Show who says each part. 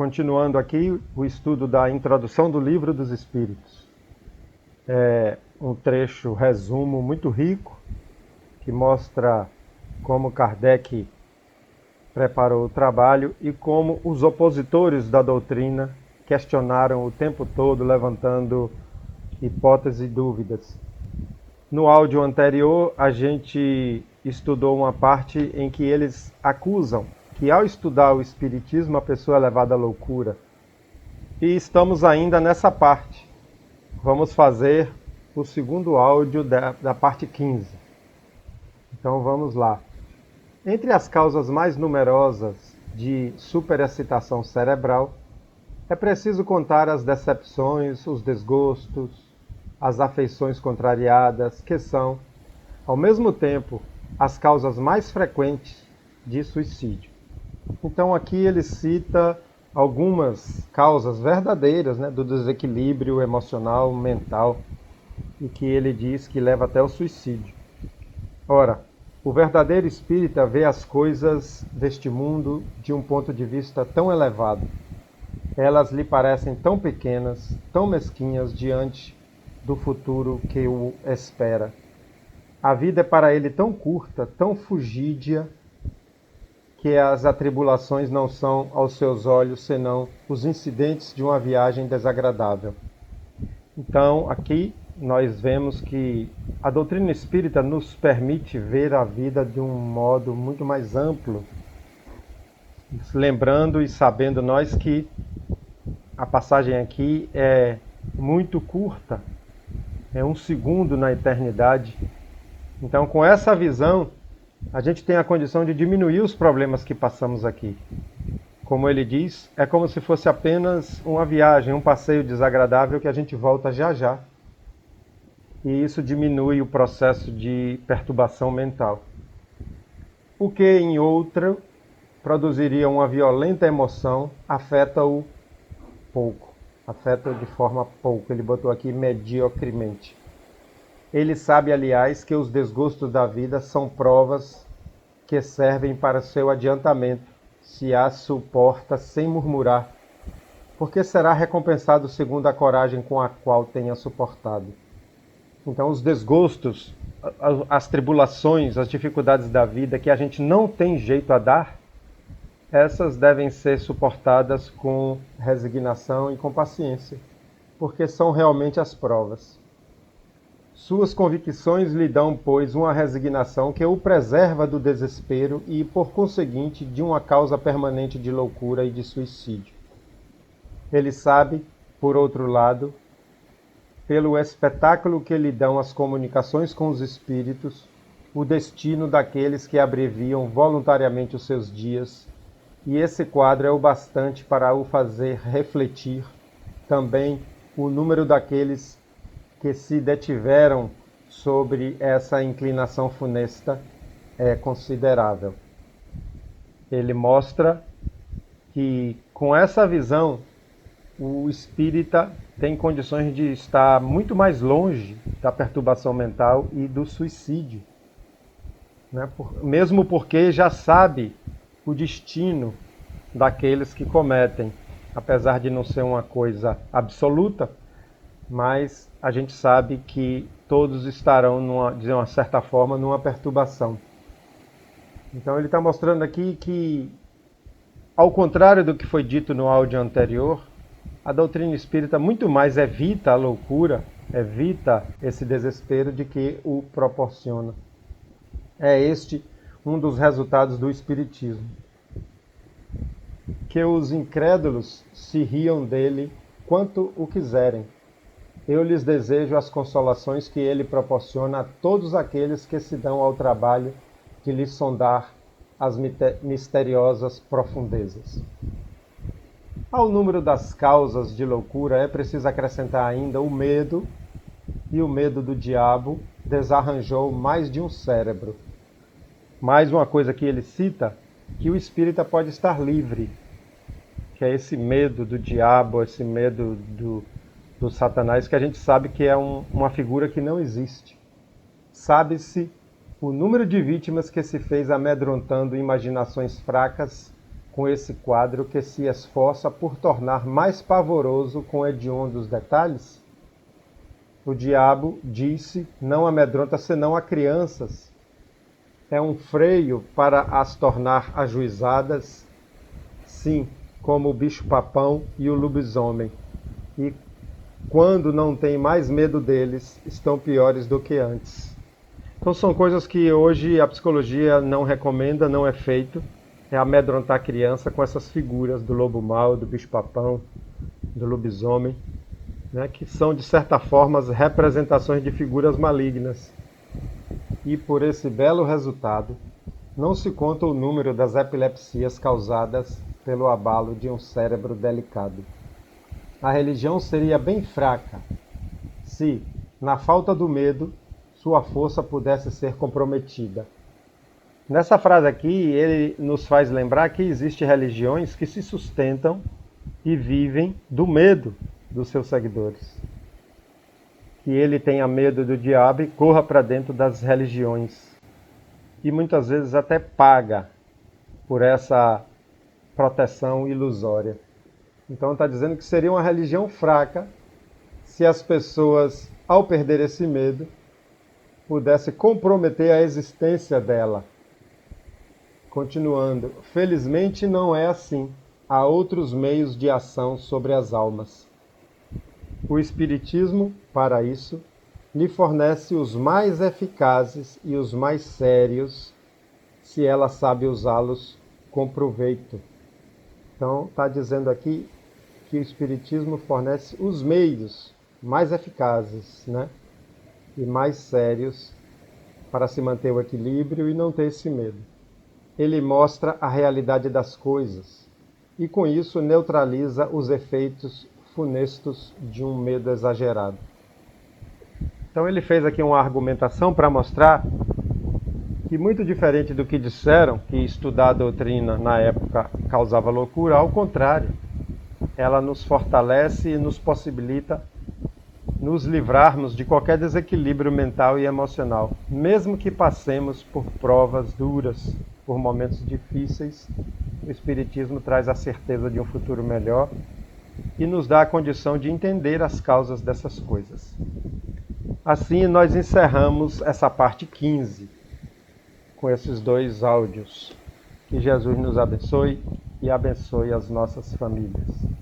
Speaker 1: continuando aqui o estudo da introdução do Livro dos Espíritos. É um trecho, resumo muito rico, que mostra como Kardec preparou o trabalho e como os opositores da doutrina questionaram o tempo todo, levantando hipóteses e dúvidas. No áudio anterior, a gente estudou uma parte em que eles acusam que ao estudar o Espiritismo a pessoa é levada à loucura. E estamos ainda nessa parte. Vamos fazer o segundo áudio da parte 15. Então vamos lá. Entre as causas mais numerosas de superexcitação cerebral, é preciso contar as decepções, os desgostos, as afeições contrariadas, que são, ao mesmo tempo, as causas mais frequentes de suicídio. Então aqui ele cita algumas causas verdadeiras, do desequilíbrio emocional, mental, e que ele diz que leva até o suicídio. Ora, o verdadeiro espírita vê as coisas deste mundo de um ponto de vista tão elevado. Elas lhe parecem tão pequenas, tão mesquinhas diante do futuro que o espera. A vida é para ele tão curta, tão fugídia, que as atribulações não são aos seus olhos senão os incidentes de uma viagem desagradável. Então, aqui nós vemos que a doutrina espírita nos permite ver a vida de um modo muito mais amplo, lembrando e sabendo nós que a passagem aqui é muito curta, é um segundo na eternidade. Então, com essa visão, a gente tem a condição de diminuir os problemas que passamos aqui. Como ele diz, é como se fosse apenas uma viagem, um passeio desagradável que a gente volta já já. E isso diminui o processo de perturbação mental. O que em outro produziria uma violenta emoção, afeta-o pouco. Afeta de forma pouco. Ele botou aqui mediocremente. Ele sabe, aliás, que os desgostos da vida são provas que servem para seu adiantamento, se as suporta sem murmurar, porque será recompensado segundo a coragem com a qual tenha suportado. Então, os desgostos, as tribulações, as dificuldades da vida que a gente não tem jeito a dar, essas devem ser suportadas com resignação e com paciência, porque são realmente as provas. Suas convicções lhe dão, pois, uma resignação que o preserva do desespero e, por conseguinte, de uma causa permanente de loucura e de suicídio. Ele sabe, por outro lado, pelo espetáculo que lhe dão as comunicações com os espíritos, o destino daqueles que abreviam voluntariamente os seus dias, e esse quadro é o bastante para o fazer refletir também o número daqueles que se detiveram sobre essa inclinação funesta é considerável. Ele mostra que, com essa visão, o espírita tem condições de estar muito mais longe da perturbação mental e do suicídio, mesmo porque já sabe o destino daqueles que cometem, apesar de não ser uma coisa absoluta, mas a gente sabe que todos estarão, de uma certa forma, numa perturbação. Então ele está mostrando aqui que, ao contrário do que foi dito no áudio anterior, a doutrina espírita muito mais evita a loucura, evita esse desespero de que o proporciona. É este um dos resultados do espiritismo. Que os incrédulos se riam dele quanto o quiserem. Eu lhes desejo as consolações que ele proporciona a todos aqueles que se dão ao trabalho de lhe sondar as misteriosas profundezas. Ao número das causas de loucura é preciso acrescentar ainda o medo, e o medo do diabo desarranjou mais de um cérebro. Mais uma coisa que ele cita, que o espírita pode estar livre, que é esse medo do diabo, esse medo do Satanás, que a gente sabe que é uma figura que não existe. Sabe-se o número de vítimas que se fez amedrontando imaginações fracas com esse quadro que se esforça por tornar mais pavoroso com hediondos detalhes? O diabo disse: não amedronta senão a crianças. É um freio para as tornar ajuizadas? Sim, como o bicho-papão e o lobisomem. E quando não tem mais medo deles, estão piores do que antes. Então são coisas que hoje a psicologia não recomenda, não é feito. É amedrontar a criança com essas figuras do lobo mau, do bicho-papão, do lobisomem, né, que são, de certa forma, as representações de figuras malignas. E por esse belo resultado, não se conta o número das epilepsias causadas pelo abalo de um cérebro delicado. A religião seria bem fraca se, na falta do medo, sua força pudesse ser comprometida. Nessa frase aqui, ele nos faz lembrar que existem religiões que se sustentam e vivem do medo dos seus seguidores. Que ele tenha medo do diabo e corra para dentro das religiões. E muitas vezes até paga por essa proteção ilusória. Então está dizendo que seria uma religião fraca se as pessoas, ao perder esse medo, pudessem comprometer a existência dela. Continuando, felizmente não é assim. Há outros meios de ação sobre as almas. O Espiritismo, para isso, lhe fornece os mais eficazes e os mais sérios, se ela sabe usá-los com proveito. Então, está dizendo aqui que o Espiritismo fornece os meios mais eficazes, né, e mais sérios para se manter o equilíbrio e não ter esse medo. Ele mostra a realidade das coisas e, com isso, neutraliza os efeitos funestos de um medo exagerado. Então ele fez aqui uma argumentação para mostrar que, muito diferente do que disseram, que estudar a doutrina na época causava loucura, ao contrário, ela nos fortalece e nos possibilita nos livrarmos de qualquer desequilíbrio mental e emocional, mesmo que passemos por provas duras, por momentos difíceis. O Espiritismo traz a certeza de um futuro melhor e nos dá a condição de entender as causas dessas coisas. Assim, nós encerramos essa parte 15 com esses 2 áudios. Que Jesus nos abençoe e abençoe as nossas famílias.